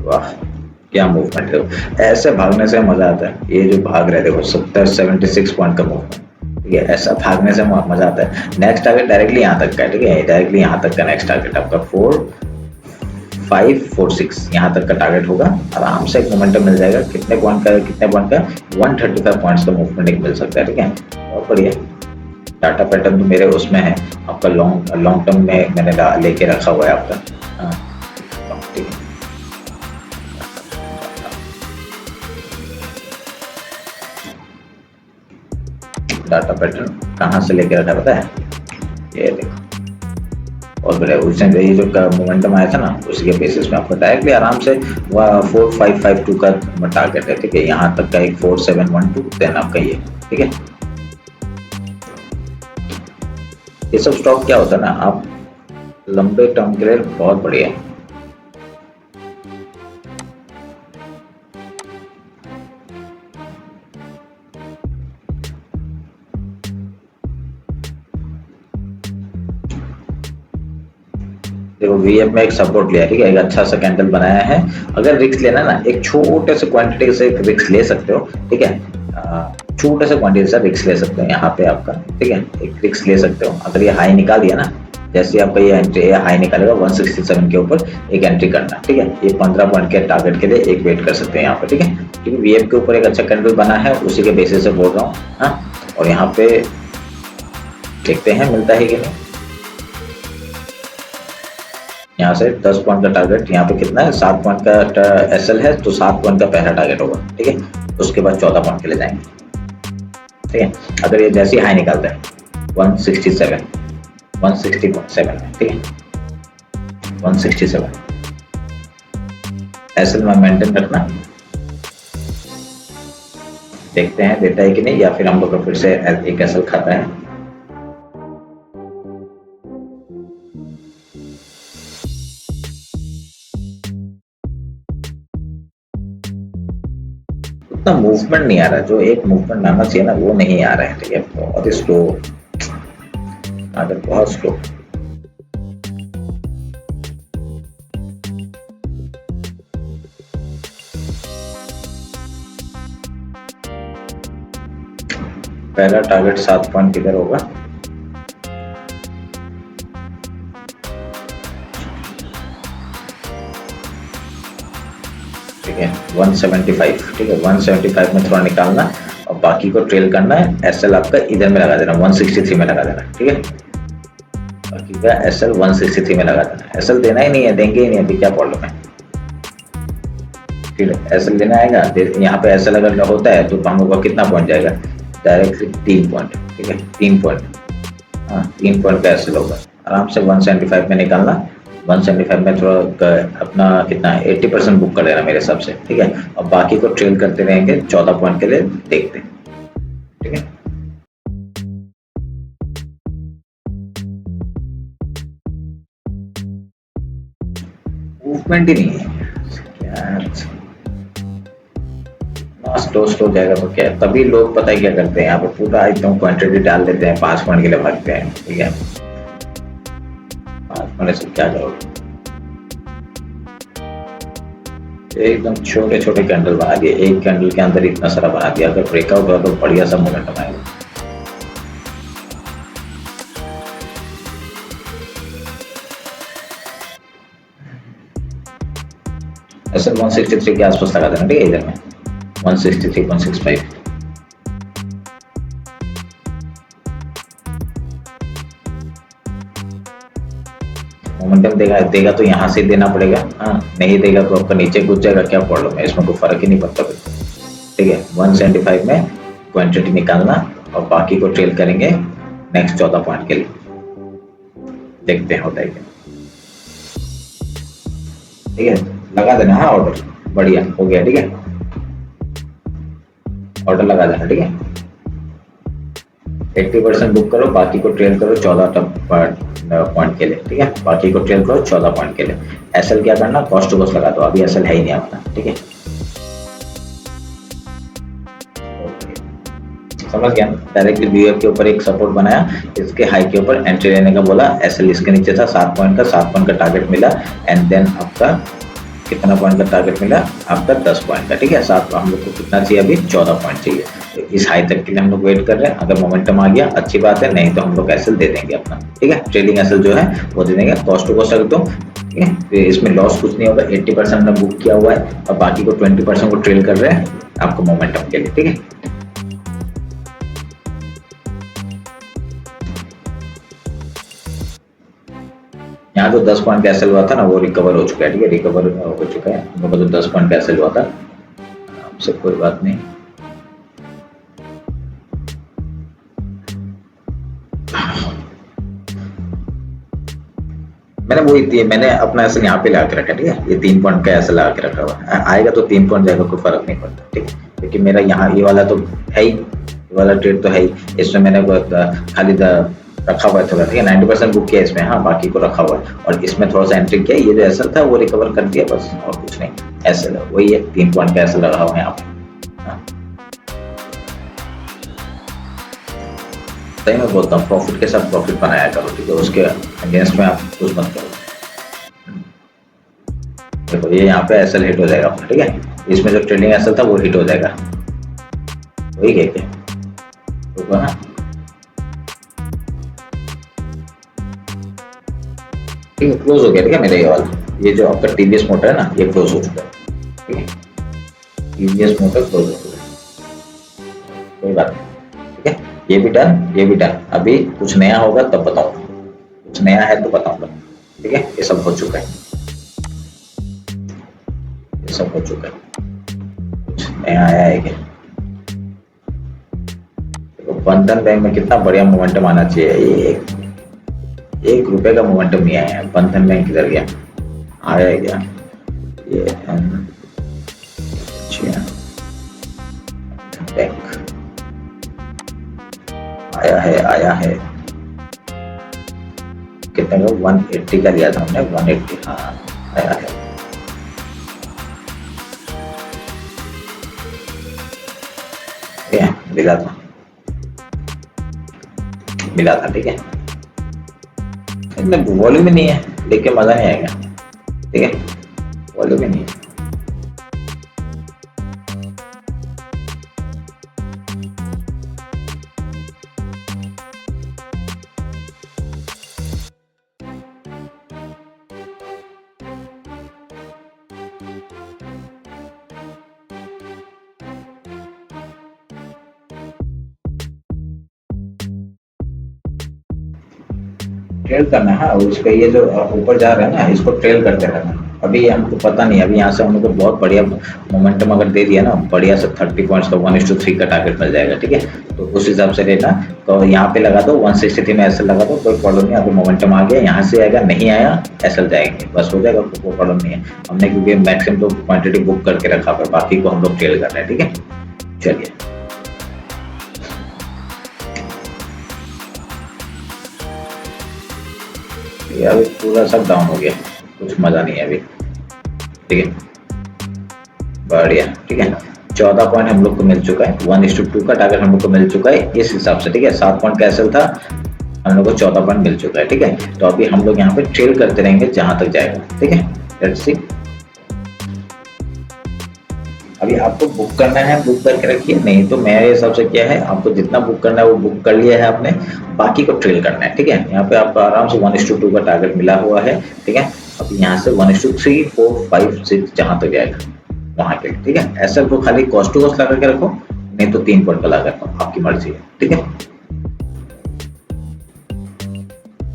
वाह, क्या मूवमेंट है। ऐसे भागने से मजा आता है। ये जो भाग रहे, देखो 76 पॉइंट का मूवमेंट। ठीक है, ऐसा भागने से मजा आता है। नेक्स्ट टारगेट डायरेक्टली यहाँ तक का है। ठीक है, डायरेक्टली यहाँ तक का नेक्स्ट टारगेट आपका 4546 यहाँ तक का टारगेट होगा। आराम से एक मोमेंटम मिल जाएगा। कितने पॉइंट का 135 पॉइंट्स का मूवमेंट एक मिल सकता है। ठीक है, बहुत बढ़िया। डाटा पैटर्न तो मेरे उसमें है, आपका लॉन्ग टर्म में मैंने लेके रखा हुआ है आपका। हाँ, ठीक है। डाटा पैटर्न कहाँ से लेके रखा पता है? ये देखो, और बढ़िया। उसने ये जो मोमेंटम आया था ना, उसी के बेसिस में आपको डायरेक्टली आराम से 4552 का टारगेट है। ठीक है, यहाँ तक का एक 4712 देन आपका ये। ठीक है, ये सब स्टॉक क्या होता है ना, आप लंबे टर्म के लिए बहुत बढ़िया है। देखो वीएफ में एक सपोर्ट लिया। ठीक है, एक अच्छा सा कैंडल बनाया है। अगर रिस्क लेना ना, एक छोटे से क्वांटिटी से रिस्क ले सकते हो। ठीक है, छोटे से क्वांटिटी से रिस्क ले सकते हो यहाँ पे आपका। ठीक है, एक रिस्क ले सकते हो। अगर ये हाई निकाल दिया ना, जैसे आपका ये एंट्री है, हाई निकालेगा 167 के ऊपर, एक एंट्री करना। ठीक है, ये 15 पॉइंट के टारगेट के लिए एक वेट कर सकते हैं यहाँ पे। ठीक है, क्योंकि वीएफ के ऊपर एक अच्छा कैंडल बना है, उसी के बेसिस से बोल रहा हूँ। हाँ, और यहाँ पे देखते हैं मिलता है कि नहीं। यहाँ से 10 पॉइंट का टारगेट, यहाँ पे कितना है, 7 पॉइंट का एसएल है, तो 7 पॉइंट का पहला टारगेट होगा। ठीक है, उसके बाद 14 पॉइंट के लिए जाएंगे। ठीक है, अगर ये जैसे हाई निकालता है 167 160.7 ठीक है, 167 एसएल में मेंटेन रखना। देखते हैं देता है कि नहीं, या फिर हम लोग फिर से एक एसएल खाता है। उतना मूवमेंट नहीं आ रहा, जो एक मूवमेंट आना चाहिए ना, वो नहीं आ रहा है। ठीक है, बहुत ही स्लो, अगर बहुत स्लो। पहला टारगेट 7 पॉइंट किधर होगा? ठीक है, 175। ठीक है, 175 में थोड़ा निकालना और बाकी को ट्रेल करना है। एसएल आपका इधर में लगा देना, 163 में लगा देना। ठीक है, बाकी का एसएल 163 में लगा देना। एसएल देना ही नहीं है, देंगे ही नहीं, अभी क्या प्रॉब्लम है। फिर एसएल देना आएगा, यहाँ पे एसएल अगर होता है तो हम लोग का कितना पॉइंट जाएगा? Directly 3 point. ठीक है, 3 पॉइंट, हाँ 3 पॉइंट का एसएल होगा। आराम से 175 में निकालना। 175 में थोड़ा अपना कितना 80% बुक कर देना मेरे हिसाब से। ठीक है, और बाकी को ट्रेल करते रहेंगे 14 पॉइंट के लिए, देखते हैं। ठीक है, मूवमेंट ही नहीं है क्या, स्लो स्लो जाएगा तो क्या है। तभी लोग पता है क्या करते हैं, यहाँ पे पूरा एकदम क्वांटिटी डाल देते हैं, 5 पॉइंट के लिए भागते हैं। ठीक है, 5 पॉइंट से क्या करोगे? एकदम छोटे छोटे कैंडल बना दिए, एक कैंडल के अंदर इतना सारा बना दिया। अगर ब्रेकआउट हुआ तो बढ़िया सा मोमेंटम आएगा। ऐसे 163 के आसपास लगा देना। ठीक है, इधर में 163 165। मोमेंटम देगा तो यहाँ से देना पड़ेगा। हाँ, नहीं देगा तो आपका नीचे कूद जाएगा, क्या प्रॉब्लम है, इसमें कोई फर्क ही नहीं पड़ता। ठीक है, 175 में क्वांटिटी निकालना और बाकी को ट्रेल करेंगे नेक्स्ट 14 पॉइंट के लिए, देखते हैं होता है क्या। ठीक है, लगा देना हाँ ऑर्डर। बढ़िया हो गया, ठीक है। ऑर्डर लगा देना, ठीक है। 80% बुक करो, बाकी को ट्रेल करो 14 पॉइंट के लिए, ठीक है। बाकी को ट्रेल करो 14 पॉइंट के लिए। एसएल क्या करना, कॉस्ट टू कॉस्ट लगा दो, अभी एसएल है ही नहीं अपना, ठीक है। समझ गया। डायरेक्टली बीएफ के ऊपर एक सपोर्ट बनाया, इसके हाई के ऊपर एंट्री लेने का बोला, एसएल इसके नीचे था 7 पॉइंट का, 7 पॉइंट का टारगेट मिला। एंड देन आपका कितना पॉइंट का टारगेट मिला, आपका 10 पॉइंट का, ठीक है। 7 हम लोग को कितना चाहिए, अभी 14 पॉइंट चाहिए। तो इस हाई तक के लिए हम लोग वेट कर रहे हैं। अगर मोमेंटम आ गया अच्छी बात है, नहीं तो हम लोग एसएल दे देंगे अपना, ठीक है। ट्रेलिंग एसएल जो है वो दे देंगे, कॉस्ट टू कॉस्ट रख दो, ठीक है। तो इसमें लॉस कुछ नहीं होगा। 80% हमने बुक किया हुआ है और बाकी को 20% को ट्रेल कर रहे हैं आपको मोमेंटम के लिए, ठीक है। यहाँ जो 10 पॉइंट कैसल हुआ था ना, वो रिकवर हो चुका है, ठीक है। रिकवर हो चुका है हम लोग का जो 10 पॉइंट कैसल हुआ था, आपसे कोई बात नहीं। मैंने वही दिए, मैंने अपना ऐसे यहाँ पे लगा के रखा, ठीक है। ये 3 पॉइंट का ऐसे लगा के रखा हुआ है, आएगा तो 3 पॉइंट जाएगा, कोई फर्क नहीं पड़ता, ठीक है। क्योंकि मेरा यहाँ ये वाला तो है ही, ये वाला ट्रेड तो है ही, इसमें मैंने खाली रखा हुआ है थोड़ा, ठीक है। 90% बुक किया इसमें, हाँ, बाकी को रखा हुआ है। और इसमें थोड़ा सा एंट्री किया, ये जो एसएल था वो रिकवर कर दिया बस, और कुछ नहीं। एसएल वही है, 3 पॉइंट का एसएल लगा हुआ है यहाँ पे। सही मैं बोलता हूँ, प्रॉफिट के साथ प्रॉफिट बनाया करो, ठीक है। उसके अगेंस्ट में आप कुछ मत करो। देखो ये यहाँ पे एसएल हिट हो जाएगा अपना, ठीक है। इसमें जो ट्रेडिंग एसएल था वो हिट हो जाएगा, वही कह के तो ना। ठीक है, क्लोज हो गया, ठीक है। मेरा ये वाला, ये जो आपका टीवीएस मोटर है ना, ये क्लोज हो चुका है, ठीक है। टीवीएस मोटर क्लोज हो चुका है, कोई बात नहीं, ठीक है। ये भी डन, ये भी डन। अभी कुछ नया होगा तब बताऊंगा, कुछ नया है तो बताऊंगा, ठीक है। ये सब हो चुका है, ये सब हो चुका है। कुछ नया आया है क्या? देखो बंधन बैंक में कितना बढ़िया मोमेंटम आना चाहिए, 1 रुपए का मोमेंटम नहीं आया है। बंधन बैंक किधर गया, आया है क्या? ये बैंक आया है, आया है। कितने का? 180 का लिया था हमने, 180, हाँ आया है। मिला था, मिला था, ठीक है। इसमें वॉल्यूम ही नहीं है, देख के मजा नहीं आएगा, ठीक है। वॉल्यूम ही नहीं है। ट्रेल करना है उसका, ये जो ऊपर जा रहा है ना, इसको ट्रेल करते रहना। अभी हमको पता नहीं, अभी यहाँ से हम लोग को बहुत बढ़िया मोमेंटम अगर दे दिया ना, बढ़िया से 30 पॉइंट्स का 1:3 का टारगेट मिल जाएगा, ठीक है। तो उस हिसाब से लेना, तो यहाँ पे लगा दो 163 में एसएल लगा दो, कोई प्रॉब्लम नहीं। अगर मोमेंटम आ गया यहाँ से आएगा, नहीं आया एसएल जाएंगे, बस हो जाएगा, कोई प्रॉब्लम नहीं है। हमने क्योंकि मैक्सिमम तो क्वांटिटी बुक करके रखा है, बाकी को हम लोग ट्रेल कर रहे हैं, ठीक है। चलिए अभी पूरा सब डाउन हो गया, कुछ मजा नहीं है अभी, ठीक है। बढ़िया, ठीक है। 14 पॉइंट हम लोग को मिल चुका है, 1:2 का टारगेट हम लोग को मिल चुका है इस हिसाब से, ठीक है। 7 पॉइंट कैसल था, हम लोग को 14 पॉइंट मिल चुका है, ठीक है। तो अभी हम लोग यहाँ पे ट्रेल करते रहेंगे जहां तक जाएगा, ठीक है। Let's see. अभी आपको बुक करना है, बुक करके रखिए, नहीं तो मेरे हिसाब से क्या है, आपको जितना बुक करना है वो बुक कर लिया है आपने, बाकी को ट्रेल करना है, ठीक है। यहाँ पे आपको आराम से 1:2 का टारगेट मिला हुआ है, ठीक है। अब यहाँ से 1:3, 4, 5, 6 जहां तक जाएगा वहां के, ठीक है। ऐसा को खाली कॉस्ट टू कॉस्ट लगा के रखो, नहीं तो 3 पॉइंट का लगा रखो, आपकी मर्जी है, ठीक है।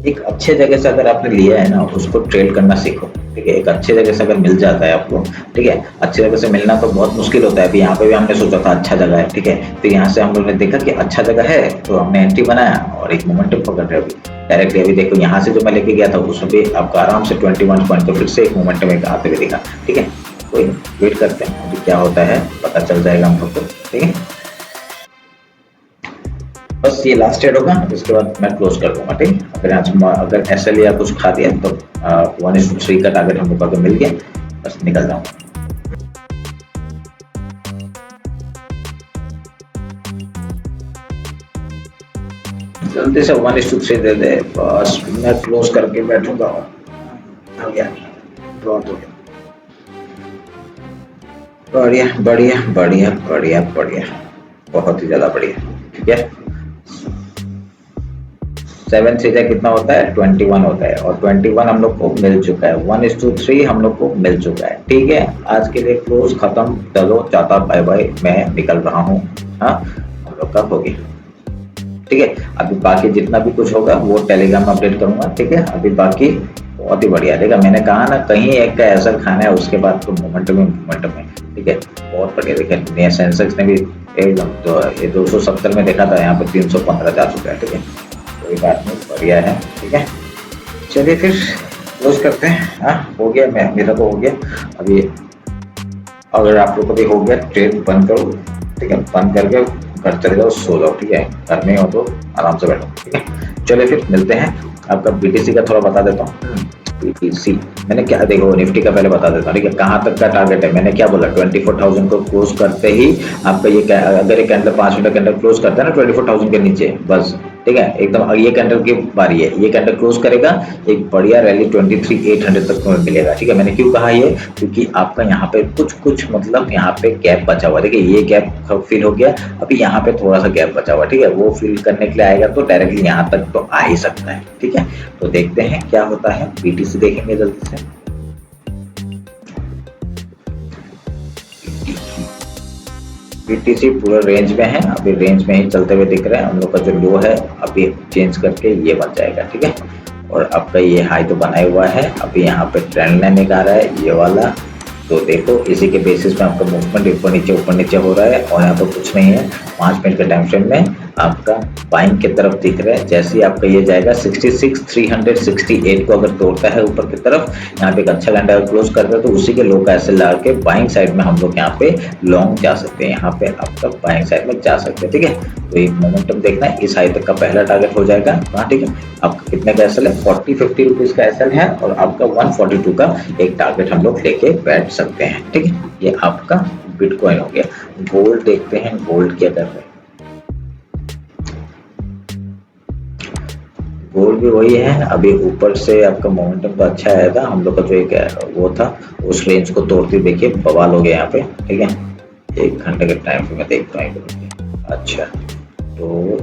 एक अच्छे जगह से अगर आपने लिया है ना, उसको ट्रेल करना सीखो, ठीक है। एक अच्छे जगह से अगर मिल जाता है आपको, ठीक है। अच्छी जगह से मिलना तो बहुत मुश्किल होता है। अभी यहाँ पे भी हमने सोचा था अच्छा जगह है, ठीक है। फिर यहाँ से हम लोगों ने देखा कि अच्छा जगह है, तो हमने एंट्री बनाया और एक मोमेंटम पकड़ रहे अभी डायरेक्टली। अभी देखो यहाँ से जो मैं लेके गया था उसमें भी आपको आराम से 21 पॉइंट, तो फिर से एक मोमेंटम एक आते हुए दिखा, ठीक है। कोई वेट करते हैं अभी क्या होता है, पता चल जाएगा हम लोग को। ठीक है, बस ये लास्ट ट्रेड होगा, इसके बाद मैं क्लोज कर दूंगा। ठीक है, अगर आज अगर एसएल या कुछ खा दिया तो 1:3 का टारगेट हम लोग को अगर मिल गया बस निकल जाऊंगा। जल्दी से 1:3 दे दे, बस मैं क्लोज करके बैठूंगा। हो गया, बहुत हो गया। बढ़िया बढ़िया बढ़िया बढ़िया बढ़िया, बहुत ही ज्यादा बढ़िया। ठीक है, 7 से कितना होता है, 21 होता है, और 21 हम लोग को मिल चुका है। 1:3 हम लोग को मिल चुका है। ठीक है, आज के लिए क्लोज खत्म, चलो टाटा बाय बाय, मैं निकल रहा हूँ। हाँ, हम लोग का हो गया। ठीक है, अभी बाकी जितना भी कुछ होगा वो टेलीग्राम में अपडेट करूंगा। ठीक है, अभी बाकी बहुत ही बढ़िया। देखा, मैंने कहा ना कहीं एक का ऐसा खाना है, उसके बाद तो मोमेंटम में। ठीक है, बहुत बढ़िया। देखा, सेंसेक्स ने भी एकदम तो ये 270 में देखा था, यहाँ पे 315 जा चुका है। ठीक है, कोई बात नहीं, बढ़िया है। ठीक है, चलिए फिर क्लोज करते हैं। हाँ, हो गया, मेरा तो हो गया। अभी अगर आप लोग को भी हो गया, ट्रेड बंद करो। ठीक है, बंद करके घर चले जाओ, सो जाओ। ठीक है, घर में हो तो आराम से बैठो। ठीक है, चलिए फिर मिलते हैं। आपका बीटीसी का थोड़ा बता देता हूँ। बीटीसी मैंने क्या, देखो निफ्टी का पहले बता देता हूँ। ठीक है, कहाँ तक का टारगेट है, मैंने क्या बोला, 24,000 को क्लोज करते ही आपका ये अगर एक कैंडल 5 मिनट कैंडल क्लोज करता है ना 24,000 के नीचे, बस ठीक है एकदम, ये कैंडल की बारी है, ये कैंडल क्लोज करेगा, एक बढ़िया रैली 23,800 तक मिलेगा। ठीक है, मैंने क्यों कहा ये, क्योंकि आपका यहाँ पे कुछ मतलब यहाँ पे गैप बचा हुआ है। देखिए, ये गैप फिल हो गया, अभी यहाँ पे थोड़ा सा गैप बचा हुआ। ठीक है, वो फिल करने के लिए आएगा तो डायरेक्टली यहाँ तक तो आ ही सकता है। ठीक है, तो देखते हैं क्या होता है। बीटीसी देखेंगे जल्दी से। बीटीसी पूरा रेंज में है, अभी रेंज में ही चलते हुए दिख रहे हैं। हम लोग का जो लो है अभी चेंज करके ये बन जाएगा। ठीक है, और आपका ये हाई तो बनाया हुआ है, अभी यहाँ पे ट्रेंड लाइन एक आ रहा है ये वाला, तो देखो इसी के बेसिस पे आपका मूवमेंट ऊपर नीचे हो रहा है, और यहाँ पर कुछ नहीं है। 5 मिनट के टाइम फ्रेम में आपका बाइंग की तरफ दिख रहा है। जैसे ही आपका ये जाएगा 66,368 को अगर तोड़ता है ऊपर की तरफ, यहाँ पे एक अच्छा कैंडल क्लोज करता है, तो उसी के लो का ऐसे ला के बाइंग साइड में हम लोग यहाँ पे लॉन्ग जा सकते हैं, यहाँ पे आपका बाइंग साइड में जा सकते हैं। ठीक है, तो एक मोमेंटम देखना है, इस हाई तक का पहला टारगेट हो जाएगा। हाँ, ठीक है, आपका कितने का एसएल है, 40-50 रुपीज का एसएल है, और आपका 142 का एक टारगेट हम लोग लेके बैठ सकते हैं। ठीक है, ये आपका बिटकॉइन हो गया। गोल्ड देखते हैं, गोल्ड क्या कर रहे हैं। गोल्ड भी वही है, अभी ऊपर से आपका मोमेंटम तो अच्छा आया था, हम लोग का जो एक वो था उस रेंज को तोड़ते देखिए बवाल हो गया यहाँ पे। ठीक है, 1 घंटे के टाइम पे मैं देखता हूँ। अच्छा, तो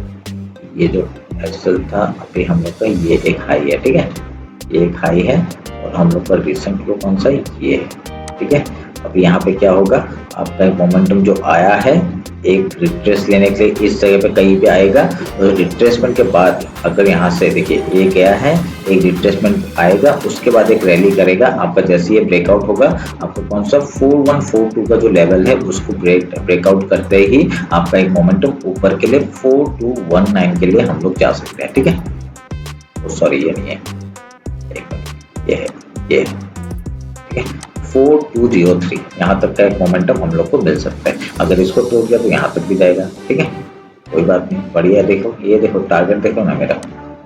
ये जो एसएल था अभी हम लोग का ये एक हाई है। ठीक है, ये एक हाई है, और हम लोग का रिसेंट लो कौन सा है, ये है। ठीक है, अब यहाँ पे क्या होगा, आपका मोमेंटम जो आया है एक रिट्रेस लेने के लिए इस जगह पे कहीं पे आएगा, और रिट्रेसमेंट के बाद अगर यहाँ से देखिए ये गया है, एक रिट्रेसमेंट आएगा, उसके बाद एक रैली करेगा आपका। जैसे ये ब्रेकआउट होगा, आपको कौन सा 4142 का जो लेवल है उसको ब्रेकआउट करते ही आपका एक मोमेंटम ऊपर के लिए 4219 के लिए हम लोग जा सकते हैं। ठीक है, सॉरी ये नहीं है, ये है, ये है। ठीक है, 4203 यहाँ तक का एक मोमेंटम हम लोग को मिल सकता है। अगर इसको तोड़ दिया तो यहाँ तक भी जाएगा। ठीक है, कोई बात नहीं, बढ़िया है। देखो ये देखो टारगेट देखो ना मेरा।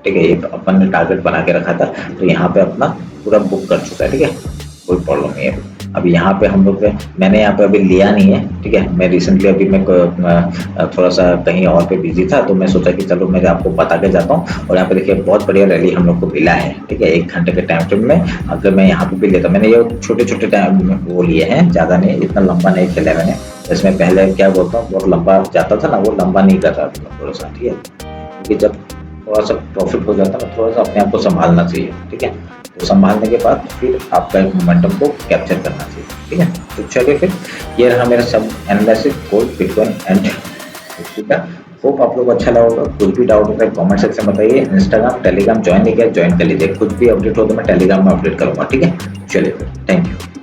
ठीक है, ये अपन ने टारगेट बना के रखा था, तो यहाँ पे अपना पूरा बुक कर चुका है। ठीक है, कोई प्रॉब्लम नहीं है। अभी यहाँ पे हम लोग मैंने यहाँ पे अभी लिया नहीं है। ठीक है, मैं रिसेंटली अभी मैं थोड़ा सा कहीं और पे बिजी था, तो मैं सोचा कि चलो मैं आपको बता के जाता हूँ। और यहाँ पे देखिए बहुत बढ़िया रैली हम लोग को मिला है। ठीक है, 1 घंटे के टाइम फ्रेम में अगर मैं यहाँ पे भी लेता, मैंने ये छोटे टाइम वो लिए हैं, ज़्यादा नहीं, इतना लंबा नहीं खेला मैंने। इसमें पहले क्या बोलता हूँ, बहुत लंबा जाता था ना, वो लंबा नहीं कर रहा था थोड़ा सा। ठीक है, क्योंकि जब थोड़ा सा प्रॉफिट हो जाता है, थोड़ा सा अपने आप को संभालना चाहिए। ठीक है, तो संभालने के बाद फिर आपका एक मोमेंटम को कैप्चर करना चाहिए। ठीक है, तो चलिए फिर ये रहा मेरा सब analysis gold, bitcoin and Nifty का। होप आप लोग अच्छा लगा होगा। कुछ भी डाउट होता है कमेंट सेक्शन में बताइए। इंस्टाग्राम टेलीग्राम ज्वाइन नहीं किया, ज्वाइन कर लीजिए। कुछ भी अपडेट हो तो मैं टेलीग्राम में अपडेट करूंगा। ठीक है, चलिए फिर, थैंक यू।